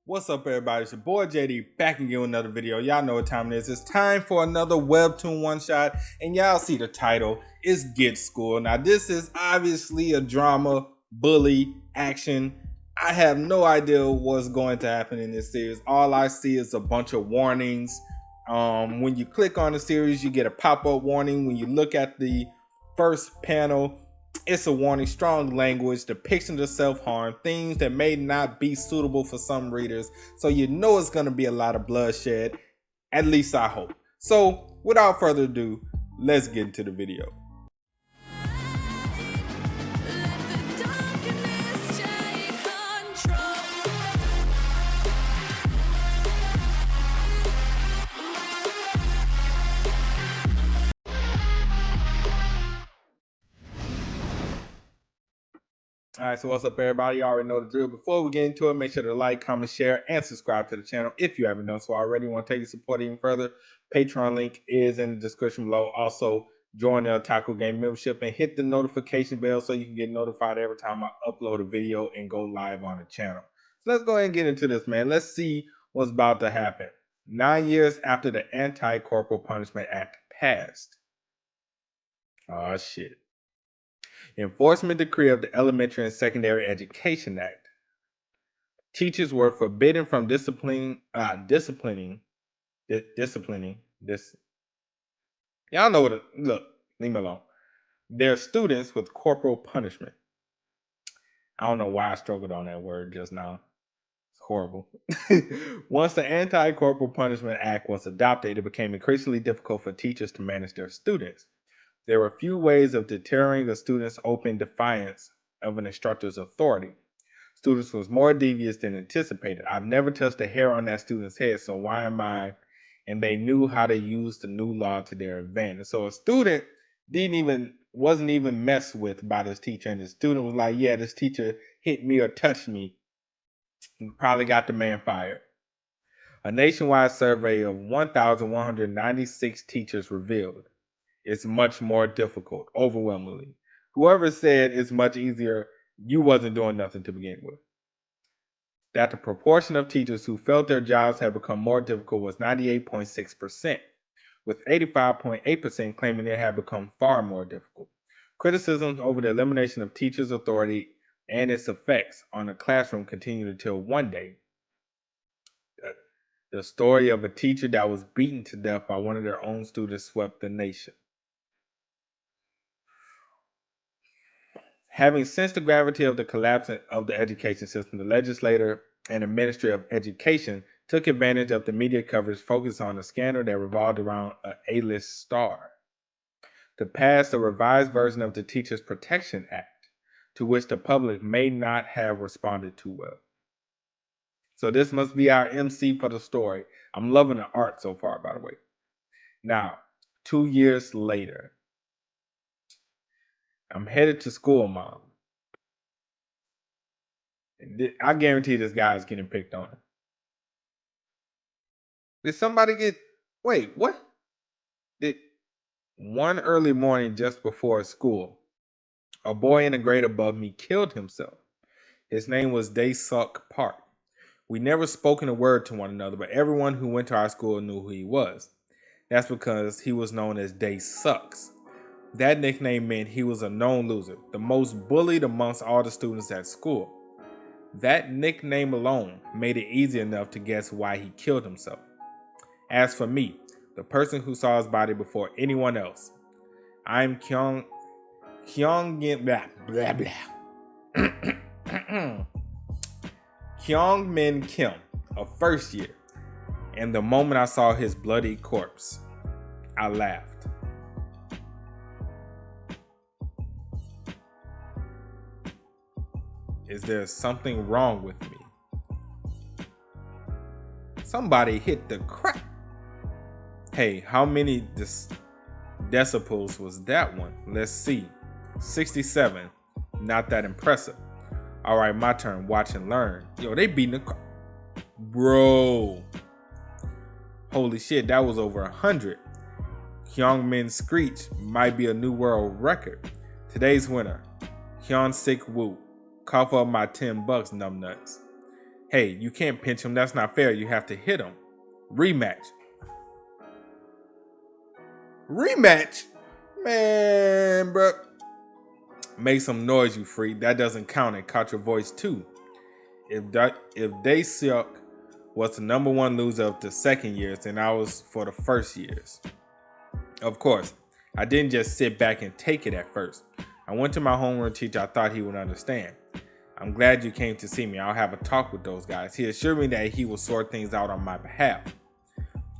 What's up, everybody? It's your boy JD back again with another video. Y'all know what time it is. It's time for another webtoon one shot, and y'all see the title is Get School. Now, this is obviously a drama, bully, action. I have no idea what's going to happen in this series. All I see is a bunch of warnings. When you click on the series, you get a pop-up warning. When you look at the first panel, it's a warning: strong language, depiction of self-harm, things that may not be suitable for some readers. So you know it's going to be a lot of bloodshed, at least I hope. So without further ado, let's get into the video. All right, so what's up, everybody? You already know the drill. Before we get into it, make sure to like, comment, share, and subscribe to the channel if you haven't done so already. Want to take your support even further? Patreon link is in the description below. Also, join the Taco Game membership and hit the notification bell so you can get notified every time I upload a video and go live on the channel. So let's go ahead and get into this, man. Let's see what's about to happen. 9 years after the Anti-Corporal Punishment Act passed. Oh, shit. Enforcement decree of the Elementary and Secondary Education Act. Teachers were forbidden from disciplining this. Y'all know what look, leave me alone. Their students with corporal punishment. I don't know why I struggled on that word just now. It's horrible. Once the Anti-Corporal Punishment Act was adopted, it became increasingly difficult for teachers to manage their students. There were few ways of deterring the students' open defiance of an instructor's authority. Students was more devious than anticipated. I've never touched a hair on that student's head, so why am I? And they knew how to use the new law to their advantage. So a student wasn't even messed with by this teacher, and the student was like, yeah, this teacher hit me or touched me. And probably got the man fired. A nationwide survey of 1,196 teachers revealed it's much more difficult, overwhelmingly. Whoever said it's much easier, you wasn't doing nothing to begin with. That the proportion of teachers who felt their jobs had become more difficult was 98.6%, with 85.8% claiming it had become far more difficult. Criticisms over the elimination of teachers' authority and its effects on the classroom continued until one day, the story of a teacher that was beaten to death by one of their own students swept the nation. Having sensed the gravity of the collapse of the education system, the legislature and the Ministry of Education took advantage of the media coverage focused on a scandal that revolved around an A-list star to pass a revised version of the Teachers Protection Act, to which the public may not have responded too well. So this must be our MC for the story. I'm loving the art so far, by the way. Now, 2 years later, I'm headed to school, Mom. I guarantee this guy is getting picked on. Did somebody get... Wait, what? One early morning just before school, a boy in a grade above me killed himself. His name was Dae-Suk Park. We never spoken a word to one another, but everyone who went to our school knew who he was. That's because he was known as Dae-Sucks. That nickname meant he was a known loser, the most bullied amongst all the students at school. That nickname alone made it easy enough to guess why he killed himself. As for me, the person who saw his body before anyone else, I'm Kyung Min Kim, a first year, and the moment I saw his bloody corpse, I laughed. Is there something wrong with me? Somebody hit the crack. Hey, how many decibels was that one? Let's see. 67. Not that impressive. All right, my turn. Watch and learn. Yo, they beating the crap. Bro. Holy shit, that was over 100. Hyung Min's screech might be a new world record. Today's winner, Hyun Sik Woo. Cough up my $10, numbnuts. Hey, you can't pinch him. That's not fair. You have to hit him. Rematch. Rematch? Man, bro. Make some noise, you freak. That doesn't count. It caught your voice too. If they suck was the number one loser of the second years, then I was for the first years. Of course, I didn't just sit back and take it at first. I went to my homeroom teacher. I thought he would understand. I'm glad you came to see me. I'll have a talk with those guys. He assured me that he will sort things out on my behalf.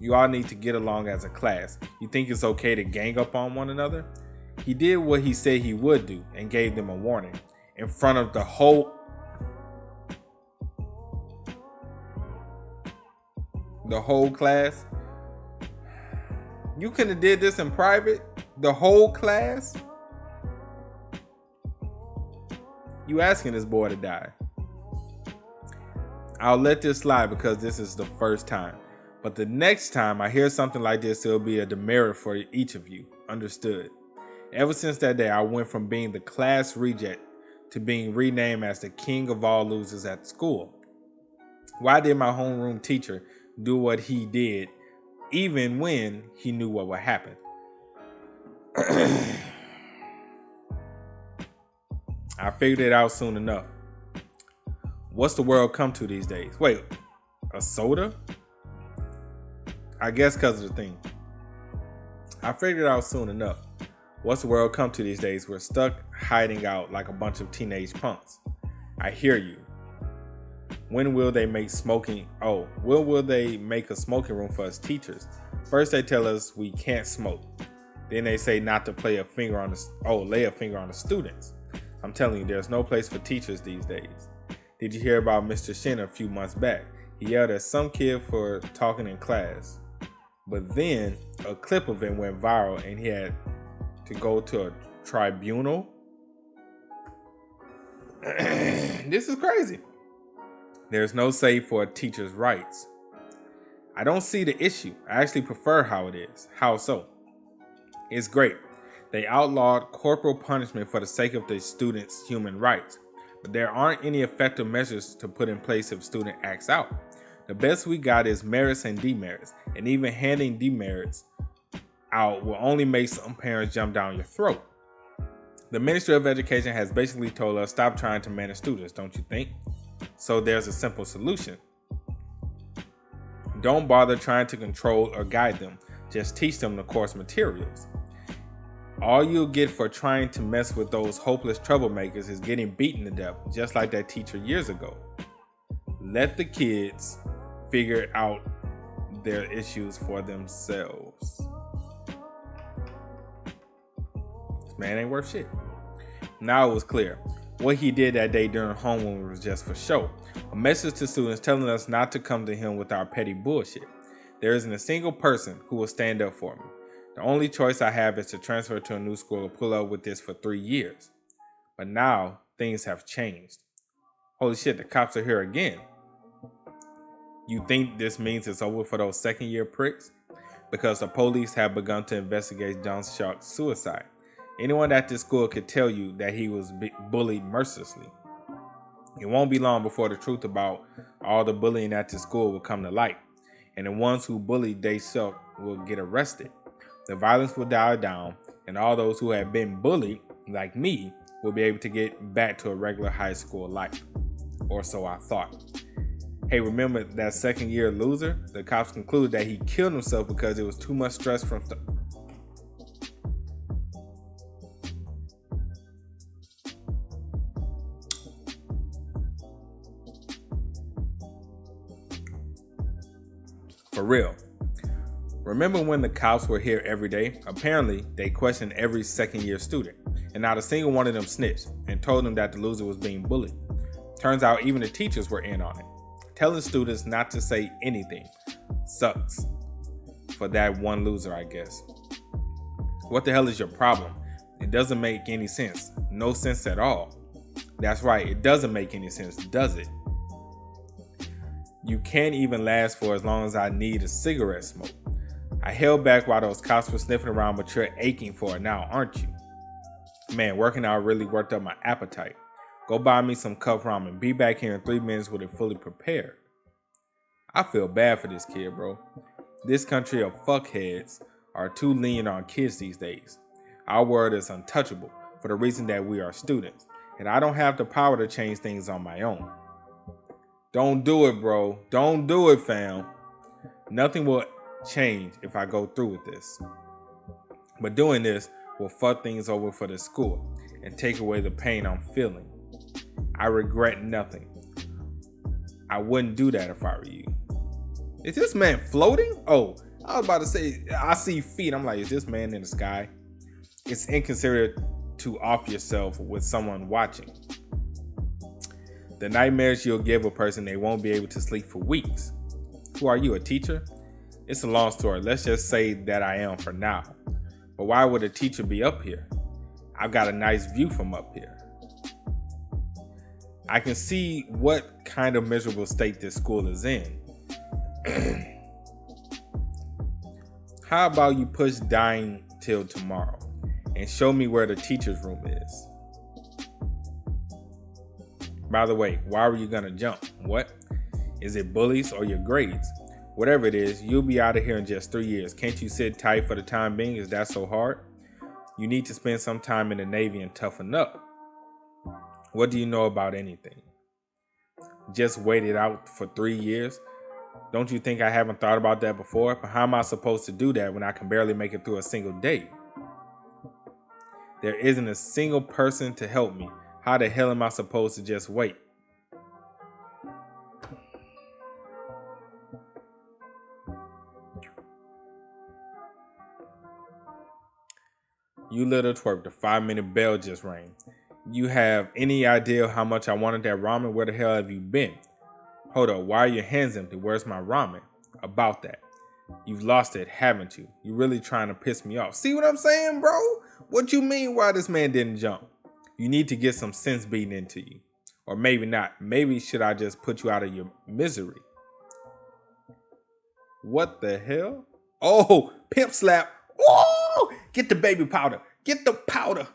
You all need to get along as a class. You think it's okay to gang up on one another? He did what he said he would do and gave them a warning in front of the whole class. You could have did this in private. The whole class. You asking this boy to die. I'll let this slide because this is the first time. But the next time I hear something like this, it'll be a demerit for each of you. Understood? Ever since that day, I went from being the class reject to being renamed as the king of all losers at school. Why did my homeroom teacher do what he did, even when he knew what would happen? I figured it out soon enough. What's the world come to these days? Wait, a soda? I guess because of the thing. I figured it out soon enough. What's the world come to these days? We're stuck hiding out like a bunch of teenage punks. I hear you. When will they make smoking? Oh, will they make a smoking room for us teachers? First they tell us we can't smoke. Then they say not to lay a finger on the students. I'm telling you, there's no place for teachers these days. Did you hear about Mr. Shin a few months back? He yelled at some kid for talking in class. But then a clip of it went viral and he had to go to a tribunal. This is crazy. There's no save for a teacher's rights. I don't see the issue. I actually prefer how it is. How so? It's great. They outlawed corporal punishment for the sake of the students' human rights. But there aren't any effective measures to put in place if a student acts out. The best we got is merits and demerits. And even handing demerits out will only make some parents jump down your throat. The Ministry of Education has basically told us stop trying to manage students, don't you think? So there's a simple solution. Don't bother trying to control or guide them. Just teach them the course materials. All you'll get for trying to mess with those hopeless troublemakers is getting beaten to death, just like that teacher years ago. Let the kids figure out their issues for themselves. This man ain't worth shit. Now it was clear. What he did that day during homeroom was just for show. A message to students telling us not to come to him with our petty bullshit. There isn't a single person who will stand up for me. The only choice I have is to transfer to a new school or pull up with this for 3 years. But now things have changed. Holy shit, the cops are here again. You think this means it's over for those second year pricks? Because the police have begun to investigate John Shark's suicide. Anyone at this school could tell you that he was bullied mercilessly. It won't be long before the truth about all the bullying at this school will come to light. And the ones who bullied Shark will get arrested. The violence will die down, and all those who have been bullied, like me, will be able to get back to a regular high school life. Or so I thought. Hey, remember that second year loser? The cops concluded that he killed himself because it was too much stress from For real. Remember when the cops were here every day? Apparently, they questioned every second year student, and not a single one of them snitched and told them that the loser was being bullied. Turns out even the teachers were in on it. Telling students not to say anything sucks for that one loser, I guess. What the hell is your problem? It doesn't make any sense. No sense at all. That's right, it doesn't make any sense, does it? You can't even last for as long as I need a cigarette smoke. I held back while those cops were sniffing around, but you're aching for it now, aren't you? Man, working out really worked up my appetite. Go buy me some cup ramen. Be back here in 3 minutes with it fully prepared. I feel bad for this kid, bro. This country of fuckheads are too lenient on kids these days. Our word is untouchable for the reason that we are students, and I don't have the power to change things on my own. Don't do it, bro. Don't do it, fam. Nothing will change if I go through with this. But doing this will fuck things over for the school and take away the pain I'm feeling. I regret nothing. I wouldn't do that if I were you. Is this man floating? Oh, I was about to say, I see feet. I'm like, is this man in the sky? It's inconsiderate to off yourself with someone watching. The nightmares you'll give a person, they won't be able to sleep for weeks. Who are you, a teacher? It's a long story. Let's just say that I am for now. But why would a teacher be up here? I've got a nice view from up here. I can see what kind of miserable state this school is in. How about you push dying till tomorrow and show me where the teacher's room is? By the way, why were you gonna jump? What? Is it bullies or your grades? Whatever it is, you'll be out of here in just 3 years. Can't you sit tight for the time being? Is that so hard? You need to spend some time in the Navy and toughen up. What do you know about anything? Just wait it out for 3 years? Don't you think I haven't thought about that before? But how am I supposed to do that when I can barely make it through a single day? There isn't a single person to help me. How the hell am I supposed to just wait? You little twerp, the 5-minute bell just rang. You have any idea how much I wanted that ramen? Where the hell have you been? Hold up, why are your hands empty? Where's my ramen? About that. You've lost it, haven't you? You're really trying to piss me off. See what I'm saying, bro? What you mean why this man didn't jump? You need to get some sense beaten into you. Or maybe not. Maybe should I just put you out of your misery? What the hell? Oh, pimp slap. Oh, get the baby powder. Get the powder.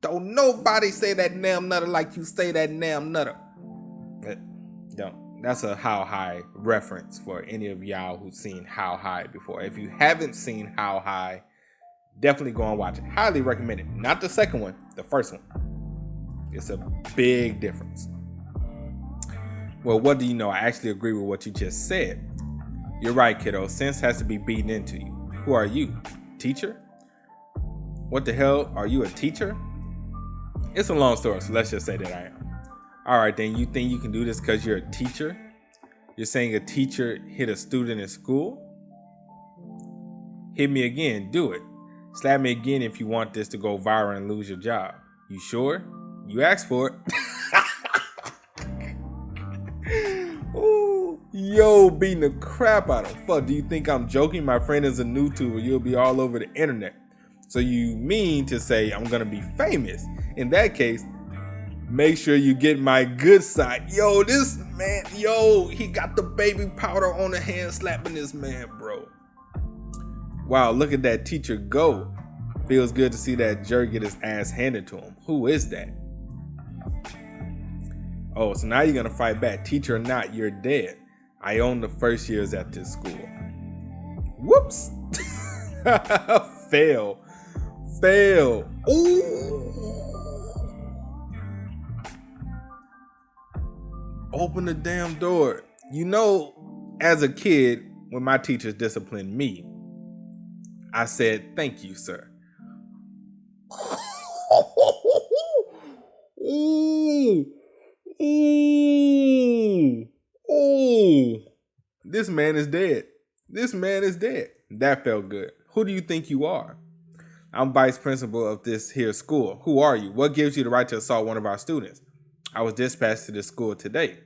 Don't nobody say that damn nutter like you say that damn nutter. That's a How High reference for any of y'all who've seen How High before. If you haven't seen How High, definitely go and watch it. Highly recommend it. Not the second one, the first one. It's a big difference. Well, what do you know? I actually agree with what you just said. You're right, kiddo. Sense has to be beaten into you. Who are you? Teacher? What the hell? Are you a teacher? It's a long story, so let's just say that I am. All right, then you think you can do this because you're a teacher? You're saying a teacher hit a student in school? Hit me again. Do it. Slap me again if you want this to go viral and lose your job. You sure? You asked for it. Ooh, yo, beating the crap out of him. Fuck, do you think I'm joking? My friend is a YouTuber. You'll be all over the internet. So you mean to say I'm gonna be famous? In that case, make sure you get my good side. Yo, this man, he got the baby powder on the hand slapping this man, bro. Wow, look at that teacher go. Feels good to see that jerk get his ass handed to him. Who is that? Oh, so now you're gonna fight back. Teacher or not, you're dead. I own the first years at this school. Whoops. Fail. Ooh. Open the damn door. You know, as a kid, when my teachers disciplined me, I said, "Thank you, sir." Ooh. This man is dead. That felt good. Who do you think you are? I'm vice principal of this here school. Who are you? What gives you the right to assault one of our students? I was dispatched to this school today.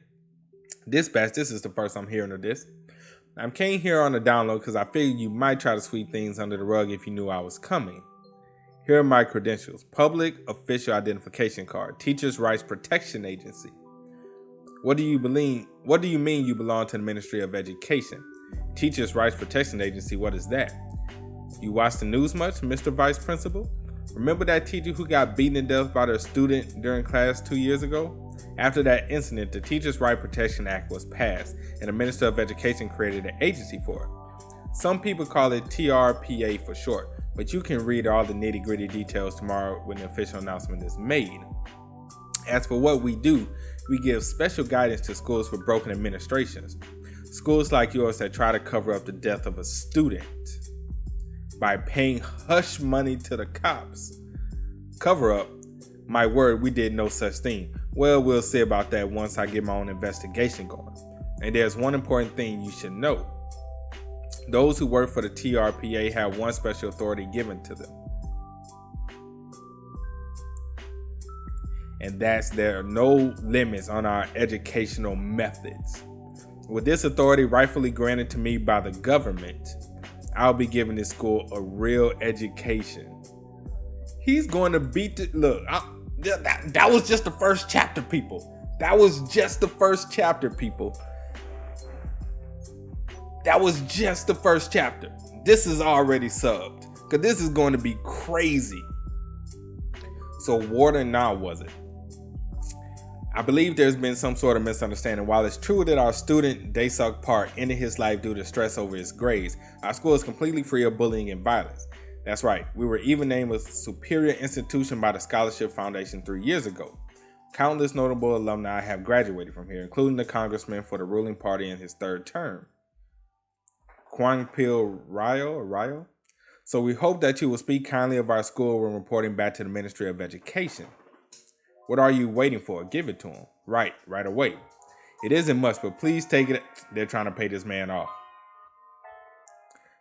Dispatch, this is the first I'm hearing of this. I came here on the download because I figured you might try to sweep things under the rug if you knew I was coming. Here are my credentials. Public Official Identification Card. Teachers' Rights Protection Agency. What do you mean you belong to the Ministry of Education? Teachers' Rights Protection Agency, what is that? You watch the news much, Mr. Vice Principal? Remember that teacher who got beaten to death by their student during class 2 years ago? After that incident, the Teachers' Right Protection Act was passed, and the Minister of Education created an agency for it. Some people call it TRPA for short, but you can read all the nitty-gritty details tomorrow when the official announcement is made. As for what we do, we give special guidance to schools with broken administrations. Schools like yours that try to cover up the death of a student by paying hush money to the cops. Cover up? My word, we did no such thing. Well, we'll see about that once I get my own investigation going. And there's one important thing you should know. Those who work for the TRPA have one special authority given to them. And that's there are no limits on our educational methods. With this authority rightfully granted to me by the government, I'll be giving this school a real education. He's going to beat the... Look, that was just the first chapter, people. That was just the first chapter, people. That was just the first chapter. This is already subbed, because this is going to be crazy. So Warden now was it? I believe there's been some sort of misunderstanding. While it's true that our student Daesuk Park ended his life due to stress over his grades, our school is completely free of bullying and violence. That's right, we were even named a superior institution by the Scholarship Foundation 3 years ago. Countless notable alumni have graduated from here, including the congressman for the ruling party in his third term, Kwangpil Ryo. So we hope that you will speak kindly of our school when reporting back to the Ministry of Education. What are you waiting for? Give it to him. Right away. It isn't much, but please take it. They're trying to pay this man off.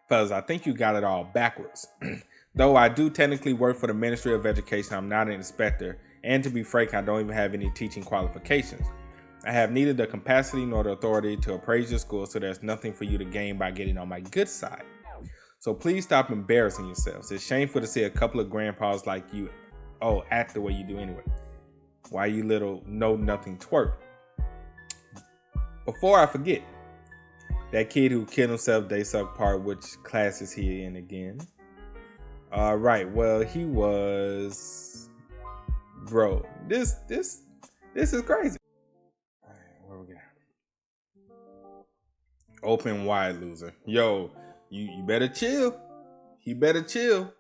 Fellas, I think you got it all backwards. Though I do technically work for the Ministry of Education, I'm not an inspector. And to be frank, I don't even have any teaching qualifications. I have neither the capacity nor the authority to appraise your school, so there's nothing for you to gain by getting on my good side. So please stop embarrassing yourselves. It's shameful to see a couple of grandpas like you, act the way you do anyway. Why you little know-nothing twerk? Before I forget, that kid who killed himself, Daesuk Park, which class is he in again? Right, well, he was... Bro, this is crazy. All right, where we got? Open wide, loser. Yo, you better chill. He better chill.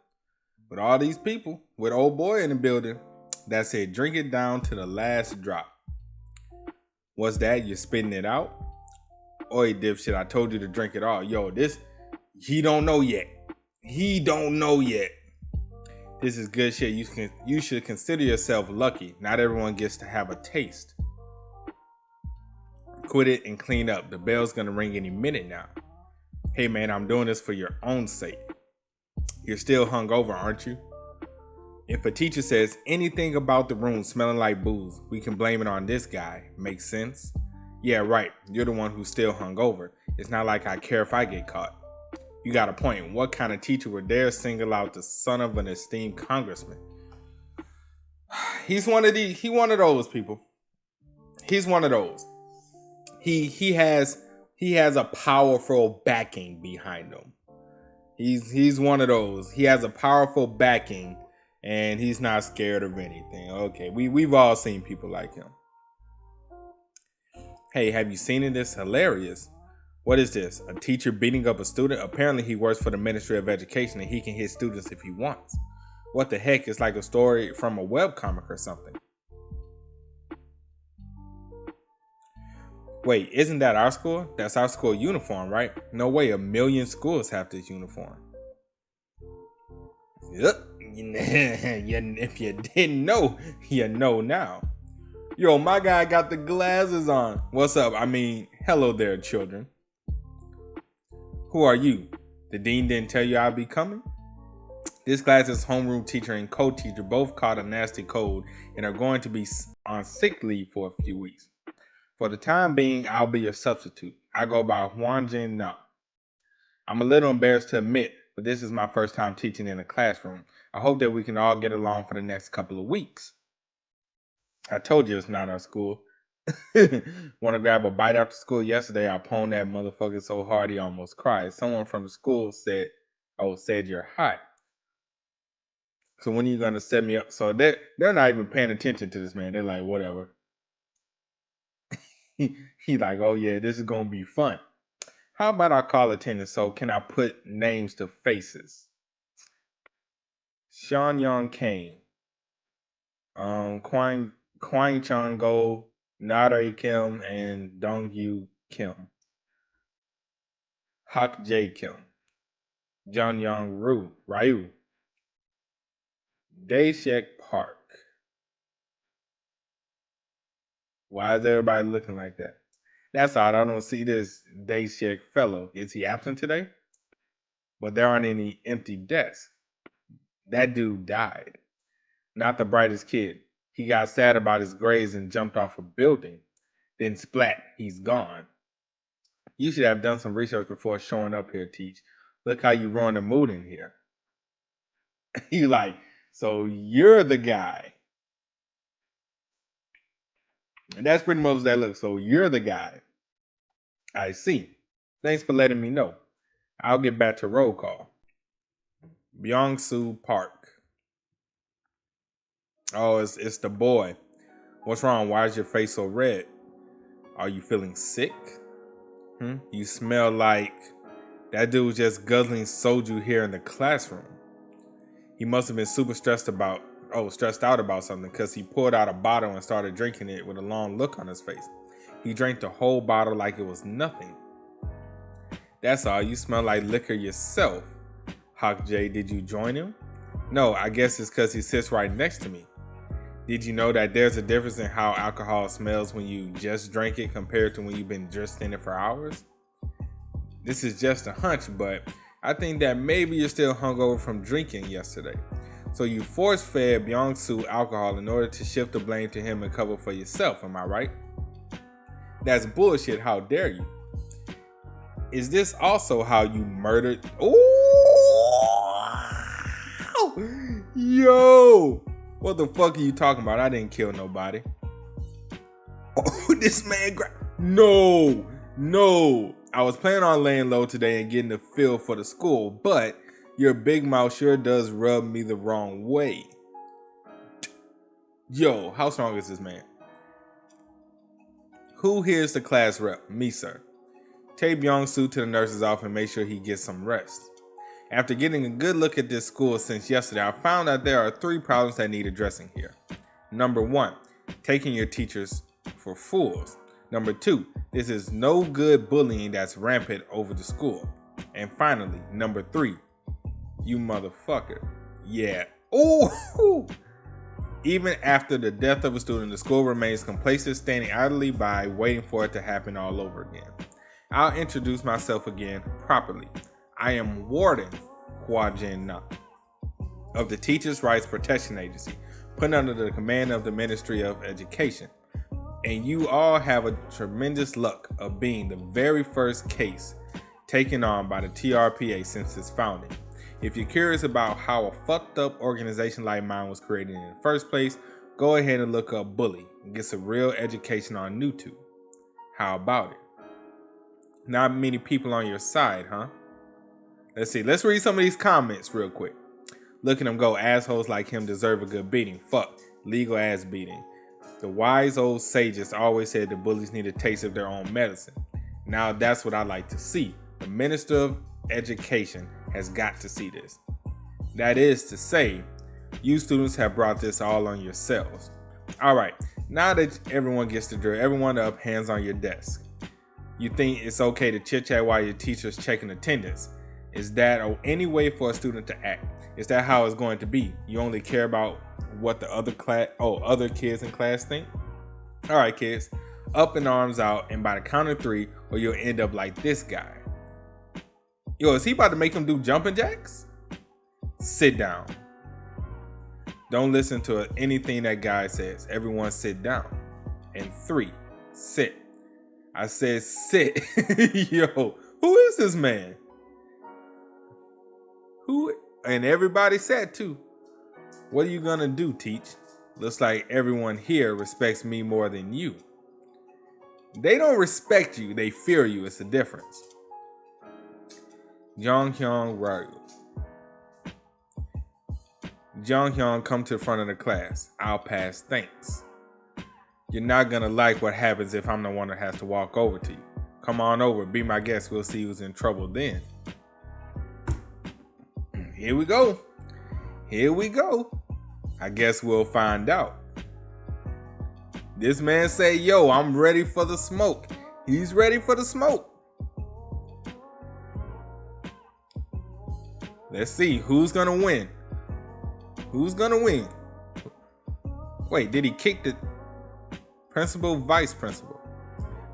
With all these people, with old boy in the building. That's it. Drink it down to the last drop. What's that? You're spitting it out? Oi, dipshit, I told you to drink it all. Yo, he don't know yet. He don't know yet. This is good shit. You should consider yourself lucky. Not everyone gets to have a taste. Quit it and clean up. The bell's gonna ring any minute now. Hey man, I'm doing this for your own sake. You're still hungover, aren't you? If a teacher says anything about the room smelling like booze, we can blame it on this guy. Makes sense? Yeah, right. You're the one who's still hungover. It's not like I care if I get caught. You got a point. What kind of teacher would dare single out the son of an esteemed congressman? He's one of those people. He's one of those. He has a powerful backing behind him. He's one of those. He has a powerful backing. And he's not scared of anything. Okay, we've all seen people like him. Hey, have you seen it? It's hilarious. What is this? A teacher beating up a student? Apparently he works for the Ministry of Education and he can hit students if he wants. What the heck? It's like a story from a webcomic or something. Wait, isn't that our school? That's our school uniform, right? No way, 1 million schools have this uniform. Yep. If you didn't know, you know now. Yo, my guy got the glasses on. What's up? I mean, hello there, children. Who are you? The dean didn't tell you I'd be coming? This class's homeroom teacher and co-teacher both caught a nasty cold and are going to be on sick leave for a few weeks. For the time being, I'll be your substitute. I go by Warden now. I'm a little embarrassed to admit, but this is my first time teaching in a classroom. I hope that we can all get along for the next couple of weeks. I told you it's not our school. Want to grab a bite after school? Yesterday, I pwned that motherfucker so hard he almost cried. Someone from the school said you're hot. So when are you gonna set me up? So they're not even paying attention to this man. They're like, whatever. He like, oh yeah, this is gonna be fun. How about I call attendance? So can I put names to faces? Sean Young Kane, Kwang Chang Go, Nare Kim, and Dong Yu Kim. Hak Jae Kim, Jung Young Ryu, Daeshek Park. Why is everybody looking like that? That's odd. I don't see this Daeshek fellow. Is he absent today? But there aren't any empty desks. That dude died. Not the brightest kid. He got sad about his grades and jumped off a building. Then splat, he's gone. You should have done some research before showing up here, Teach. Look how you ruined the mood in here. You like, so you're the guy. And that's pretty much that look. So you're the guy. I see. Thanks for letting me know. I'll get back to roll call. Byung-Soo Park. Oh, it's the boy. What's wrong? Why is your face so red? Are you feeling sick? You smell like that dude was just guzzling soju here in the classroom. He must have been super stressed out about something because he pulled out a bottle and started drinking it with a long look on his face. He drank the whole bottle like it was nothing. That's all. You smell like liquor yourself. Hawk J, did you join him? No, I guess it's because he sits right next to me. Did you know that there's a difference in how alcohol smells when you just drink it compared to when you've been dressed in it for hours? This is just a hunch, but I think that maybe you're still hungover from drinking yesterday. So you force-fed Byung-Soo alcohol in order to shift the blame to him and cover for yourself, am I right? That's bullshit, how dare you? Is this also how you murdered? Oh, yo! What the fuck are you talking about? I didn't kill nobody. Oh, this man No. I was planning on laying low today and getting the feel for the school, but your big mouth sure does rub me the wrong way. Yo, how strong is this man? Who here's the class rep? Me, sir. Take Byung-Soo to the nurse's office and make sure he gets some rest. After getting a good look at this school since yesterday, I found that there are 3 problems that need addressing here. Number 1, taking your teachers for fools. Number 2, this is no good bullying that's rampant over the school. And finally, number 3, you motherfucker. Yeah. Ooh. Even after the death of a student, the school remains complacent, standing idly by, waiting for it to happen all over again. I'll introduce myself again properly. I am Warden Hua Jin Na of the Teachers' Rights Protection Agency, put under the command of the Ministry of Education. And you all have a tremendous luck of being the very first case taken on by the TRPA since its founding. If you're curious about how a fucked up organization like mine was created in the first place, go ahead and look up Bully and get some real education on YouTube. How about it? Not many people on your side, huh? Let's see. Let's read some of these comments real quick. Look at them go. Assholes like him deserve a good beating. Fuck. Legal ass beating. The wise old sages always said the bullies need a taste of their own medicine. Now that's what I like to see. The Minister of Education has got to see this. That is to say, you students have brought this all on yourselves. All right. Now that everyone gets the drill, everyone up, hands on your desk. You think it's okay to chit-chat while your teacher's checking attendance? Is that any way for a student to act? Is that how it's going to be? You only care about what the other kids in class think? All right, kids, up and arms out, and by the count of 3, or you'll end up like this guy. Yo, is he about to make him do jumping jacks? Sit down. Don't listen to anything that guy says. Everyone sit down. And 3, sit. I said sit. Yo, who is this man? Who? And everybody sat too. What are you gonna do, Teach? Looks like everyone here respects me more than you. They don't respect you, they fear you. It's the difference. Jonghyun Ryu. Jung Hyun, come to the front of the class. I'll pass, thanks. You're not gonna like what happens if I'm the one that has to walk over to you. Come on over, be my guest, we'll see who's in trouble then. Here we go. I guess we'll find out. This man say, yo, I'm ready for the smoke. He's ready for the smoke. Let's see, who's gonna win? Wait, did he kick the principal, vice principal?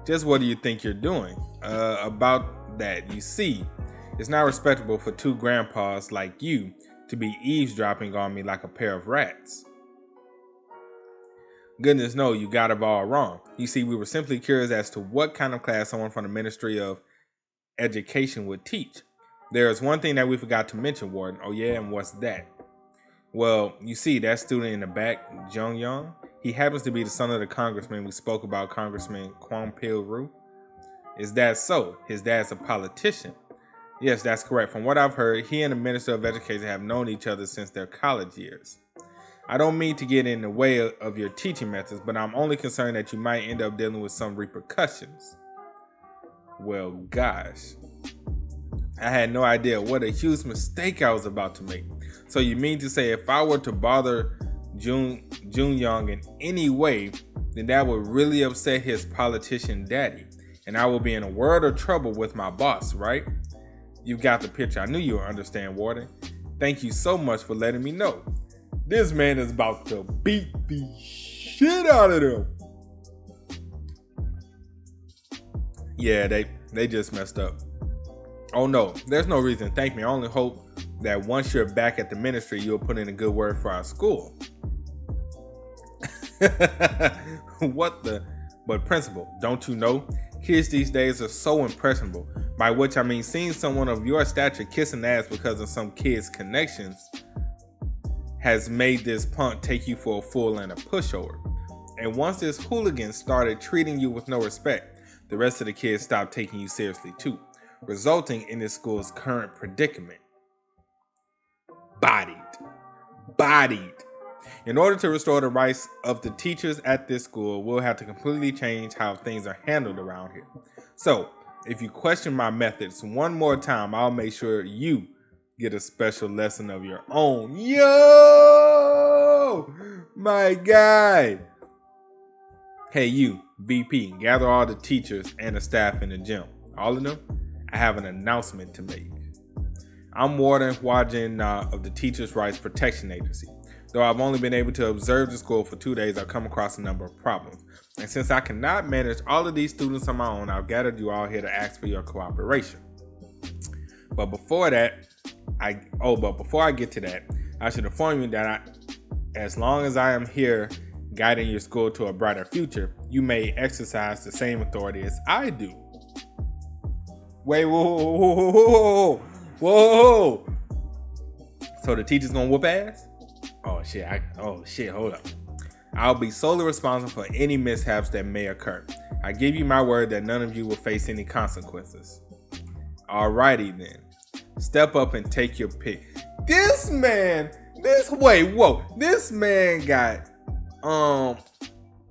Just what do you think you're doing? About that, you see, it's not respectable for two grandpas like you to be eavesdropping on me like a pair of rats. Goodness no, you got it all wrong. You see, we were simply curious as to what kind of class someone from the Ministry of Education would teach. There is one thing that we forgot to mention, Warden. Oh yeah, and what's that? Well, you see, that student in the back, Jung Young, he happens to be the son of the congressman we spoke about, Congressman Kwang Pil-ru. Is that so? His dad's a politician. Yes, that's correct. From what I've heard, he and the Minister of Education have known each other since their college years. I don't mean to get in the way of your teaching methods, but I'm only concerned that you might end up dealing with some repercussions. Well, gosh. I had no idea what a huge mistake I was about to make. So you mean to say if I were to bother Jun Young in any way, then that would really upset his politician daddy, and I will be in a world of trouble with my boss, right? You've got the picture. I knew you would understand, Warden. Thank you so much for letting me know. This man is about to beat the shit out of them. Yeah, they just messed up. Oh no, there's no reason to thank me. I only hope that once you're back at the ministry, you'll put in a good word for our school. What the? But principal, don't you know? Kids these days are so impressionable. By which I mean seeing someone of your stature kissing ass because of some kid's connections has made this punk take you for a fool and a pushover. And once this hooligan started treating you with no respect, the rest of the kids stopped taking you seriously too, resulting in this school's current predicament. Bodied. In order to restore the rights of the teachers at this school, we'll have to completely change how things are handled around here. So, if you question my methods one more time, I'll make sure you get a special lesson of your own. Yo! My guy! Hey you, VP, gather all the teachers and the staff in the gym. All of them? I have an announcement to make. I'm Warden of the Teachers' Rights Protection Agency. Though I've only been able to observe the school for 2 days, I've come across a number of problems. And since I cannot manage all of these students on my own, I've gathered you all here to ask for your cooperation. But before I get to that, I should inform you that as long as I am here guiding your school to a brighter future, you may exercise the same authority as I do. Wait, whoa. So the teacher's gonna whoop ass? Oh shit, hold up. I'll be solely responsible for any mishaps that may occur. I give you my word that none of you will face any consequences. Alrighty then. Step up and take your pick. This man got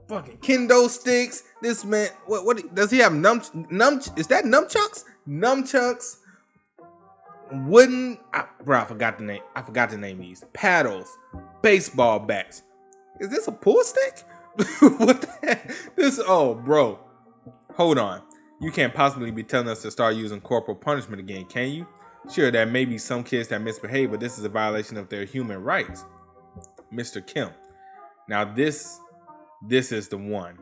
fucking kendo sticks. This man, what does he have? Is that nunchucks? Nunchucks. Wooden, I forgot the name. I forgot to name these. Paddles, baseball bats. Is this a pool stick? What the heck? Bro. Hold on. You can't possibly be telling us to start using corporal punishment again, can you? Sure, there may be some kids that misbehave, but this is a violation of their human rights. Mr. Kim. Now this is the one.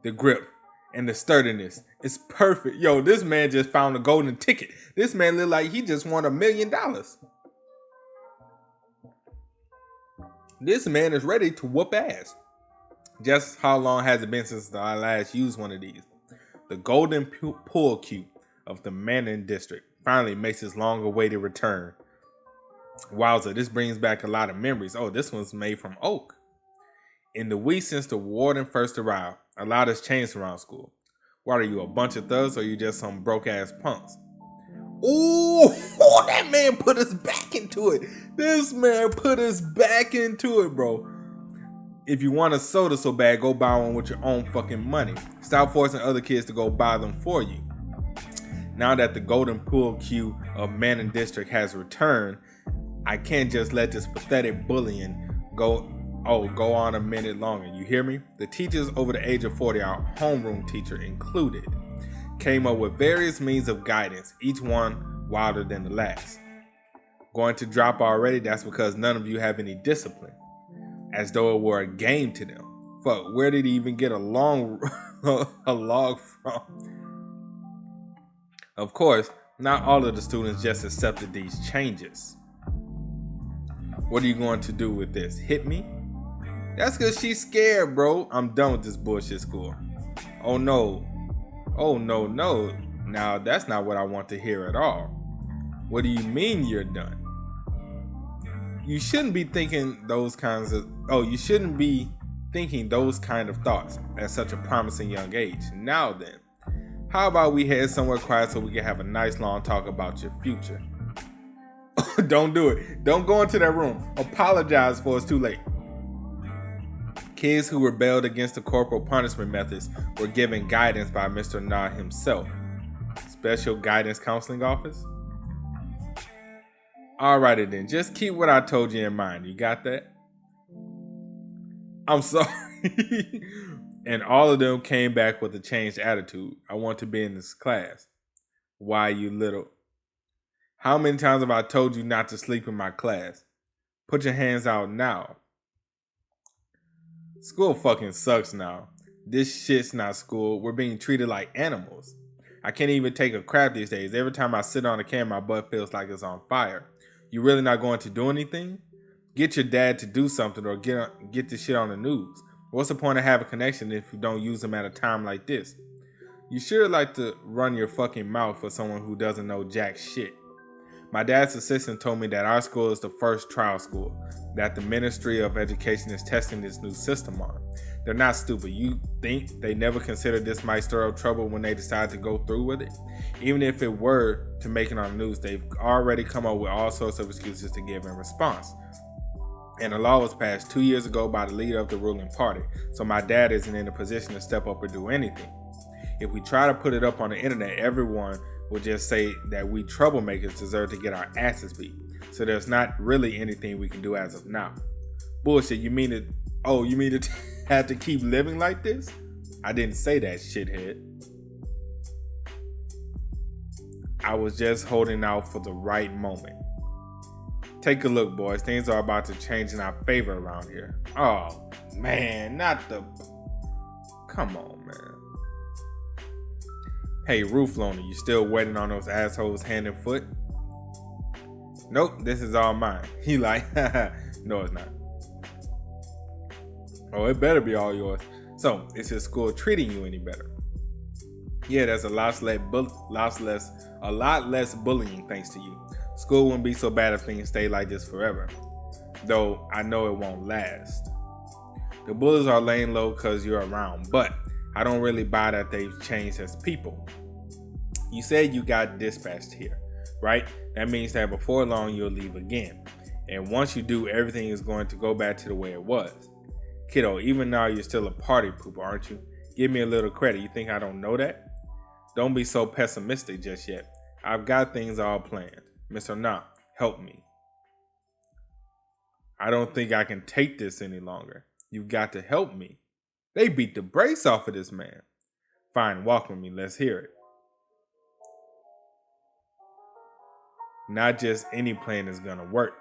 The grip and the sturdiness. It's perfect. Yo, this man just found a golden ticket. This man looked like he just won $1 million. This man is ready to whoop ass. Just how long has it been since I last used one of these? The golden pool cue of the Manning district finally makes its long-awaited return. Wowza, this brings back a lot of memories. Oh, this one's made from oak. In the week since the warden first arrived, a lot has changed around school. What are you, a bunch of thugs, or are you just some broke-ass punks? Ooh, that man put us back into it. This man put us back into it, bro. If you want a soda so bad, go buy one with your own fucking money. Stop forcing other kids to go buy them for you. Now that the golden pool cue of Manning District has returned, I can't just let this pathetic bullying go on a minute longer. You hear me? The teachers over the age of 40, our homeroom teacher included, came up with various means of guidance, each one wilder than the last. Going to drop already? That's because none of you have any discipline. As though it were a game to them. Fuck, where did he even get a log from? Of course, not all of the students just accepted these changes. What are you going to do with this? Hit me? That's because she's scared, bro. I'm done with this bullshit school. Oh no. Oh no. Now that's not what I want to hear at all. What do you mean you're done? You shouldn't be thinking those kind of thoughts at such a promising young age. Now then, how about we head somewhere quiet so we can have a nice long talk about your future? Don't do it. Don't go into that room. Apologize before it's too late. Kids who rebelled against the corporal punishment methods were given guidance by Mr. Na himself. Special Guidance Counseling Office? Alrighty then, just keep what I told you in mind. You got that? I'm sorry. And all of them came back with a changed attitude. I want to be in this class. Why, you little? How many times have I told you not to sleep in my class? Put your hands out now. School fucking sucks now. This shit's not school. We're being treated like animals. I can't even take a crap these days. Every time I sit on a can, my butt feels like it's on fire. You really not going to do anything? Get your dad to do something or get this shit on the news. What's the point of having a connection if you don't use them at a time like this? You sure like to run your fucking mouth for someone who doesn't know jack shit. My dad's assistant told me that our school is the first trial school that the Ministry of Education is testing this new system on. They're not stupid. You think they never considered this might stir up trouble when they decide to go through with it? Even if it were to make it on the news, they've already come up with all sorts of excuses to give in response. And the law was passed 2 years ago by the leader of the ruling party, so my dad isn't in a position to step up or do anything. If we try to put it up on the internet, everyone will just say that we troublemakers deserve to get our asses beat. So there's not really anything we can do as of now. Bullshit, you mean to have to keep living like this? I didn't say that, shithead. I was just holding out for the right moment. Take a look, boys. Things are about to change in our favor around here. Oh, man, come on, man. Hey, roof loaner, you still waiting on those assholes hand and foot? Nope, this is all mine. He like, no, it's not. Oh, it better be all yours. So, is your school treating you any better? Yeah, there's a lot less bullying thanks to you. School wouldn't be so bad if things stay like this forever. Though, I know it won't last. The bullies are laying low because you're around, but I don't really buy that they've changed as people. You said you got dispatched here, right? That means that before long you'll leave again. And once you do, everything is going to go back to the way it was. Kiddo, even now you're still a party pooper, aren't you? Give me a little credit. You think I don't know that? Don't be so pessimistic just yet. I've got things all planned. Mr. Na, help me. I don't think I can take this any longer. You've got to help me. They beat the brakes off of this man. Fine, walk with me. Let's hear it. Not just any plan is going to work.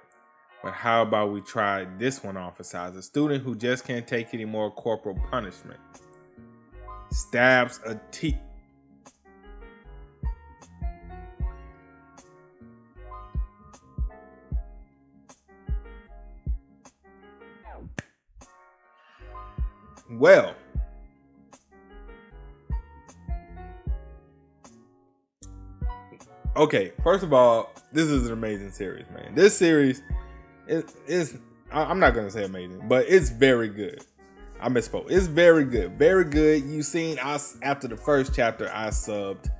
But how about we try this one on for size? A student who just can't take any more corporal punishment. Stabs a teeth. Well, okay, first of all, this is an amazing series, man. This series is I'm not going to say amazing, but it's very good. I misspoke. It's very good. Very good. You seen us after the first chapter, I subbed.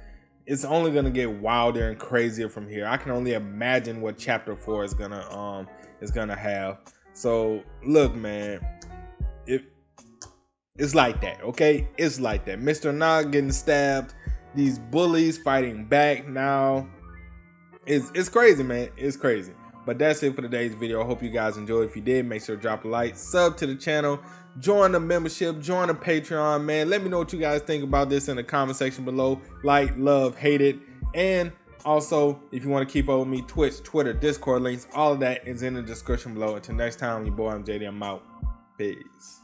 it's only gonna get wilder and crazier from here. I can only imagine what chapter 4 is gonna have. So look, man, it's like that, okay? It's like that. Mr. Nog getting stabbed, these bullies fighting back now. It's crazy, man. It's crazy. But that's it for today's video. I hope you guys enjoyed. If you did, make sure to drop a like, sub to the channel, join the membership, join the Patreon, man. Let me know what you guys think about this in the comment section below. Like, love, hate it. And also, if you want to keep up with me, Twitch, Twitter, Discord links, all of that is in the description below. Until next time, your boy, I'm JD. I'm out. Peace.